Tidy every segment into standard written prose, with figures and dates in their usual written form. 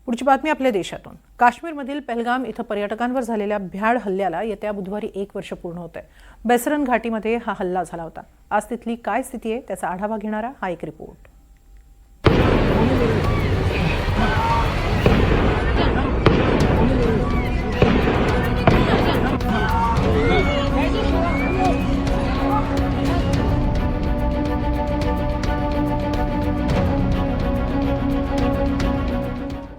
पुढची बातमी आपल्या देशातून। काश्मीरमधील पहलगाम इथं पर्यटकांवर झालेल्या भ्याड हल्ल्याला येत्या बुधवारी 1 वर्ष पूर्ण होतंय। बेसरन घाटीमध्ये हा हल्ला झाला होता। आज तिथली काय स्थिती आहे त्याचा आढावा घेणारा हा एक रिपोर्ट।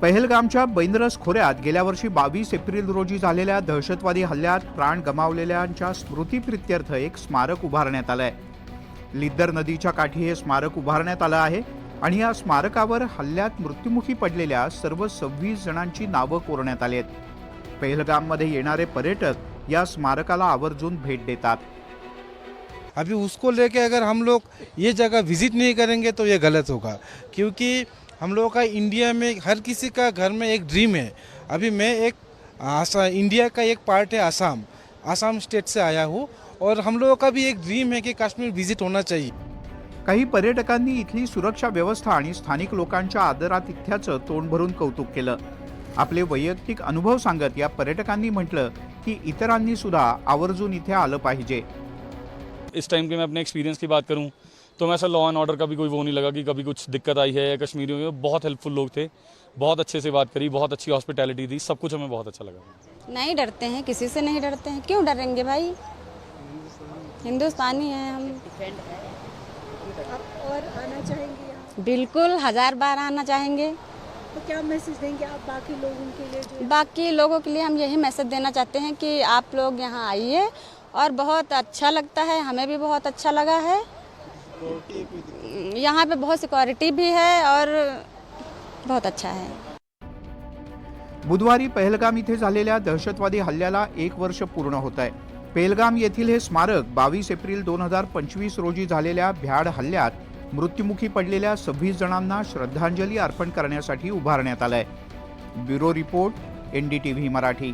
पहलगामच्या बैनरस खोऱ्यात गेल्या वर्षी 22 एप्रिल रोजी झालेल्या दहशतवादी हल्ल्यात प्राण गमावलेल्यांच्या स्मृतीप्रित्यर्थ एक स्मारक उभारण्यात आलंय। लिद्दर नदीच्या काठी हे स्मारक उभारण्यात आलं आहे आणि या स्मारकावर हल्ल्यात मृत्युमुखी पडलेल्या सर्व 26 जणांची नावं कोरण्यात आली आहेत। पहलगाममध्ये येणारे पर्यटक या स्मारकाला आवर्जून भेट देतात। अभी उसको लेके अगर हम लोग ये जगह विजिट नहीं करेंगे तो ये गलत होगा, क्योंकि हम लोगों का इंडिया में हर किसी का घर में एक ड्रीम है। अभी मैं एक इंडिया का एक पार्ट है आसाम स्टेट से आया हूँ और हम लोगों का भी एक ड्रीम है कि कश्मीर विजिट होना चाहिए। काही पर्यटकांनी इथली सुरक्षा व्यवस्था आणि स्थानिक लोकांच्या आदरातिथ्याचं तोंड भरून कौतुक केलं। आपले वैयक्तिक अनुभव सांगत या पर्यटकांनी म्हटलं की इतरांनी सुद्धा आवर्जून इथे आलं पाहिजे। इस टाइम के मैं अपने एक्सपीरियंस की बात करूं तो मैं ऐसा लॉ एंड ऑर्डर का भी कोई वो नहीं लगा कि कभी कुछ दिक्कत आई है। या कश्मीरियों में बहुत हेल्पफुल लोग थे, बहुत अच्छे से बात करी, बहुत अच्छी हॉस्पिटैलिटी थी, सब कुछ हमें बहुत अच्छा लगा। नहीं डरते हैं, किसी से नहीं डरते हैं, क्यों डरेंगे भाई, हिंदुस्तानी हैं हम। और आना चाहेंगे यहाँ? बिल्कुल 1000 बार आना चाहेंगे। तो क्या मैसेज देंगे आप बाकी लोगों के लिए? बाकी लोगों के लिए हम यही मैसेज देना चाहते हैं कि आप लोग यहाँ आइए और बहुत अच्छा लगता है, हमें भी बहुत अच्छा लगा है। यहाँ पे बहुत सिक्योरिटी भी है और बहुत अच्छा है। बुधवारी पहलगाम इथे झालेल्या दहशतवादी हल्ल्याला 1 वर्ष पूर्ण होत आहे। पहलगाम येथील हे स्मारक 22 एप्रिल 2025 रोजी झालेल्या भ्याड हल्ल्यात मृत्युमुखी पडलेल्या 26 जणांना श्रद्धांजली अर्पण करण्यासाठी उभारण्यात आलंय। Bureau report, NDTV Marathi.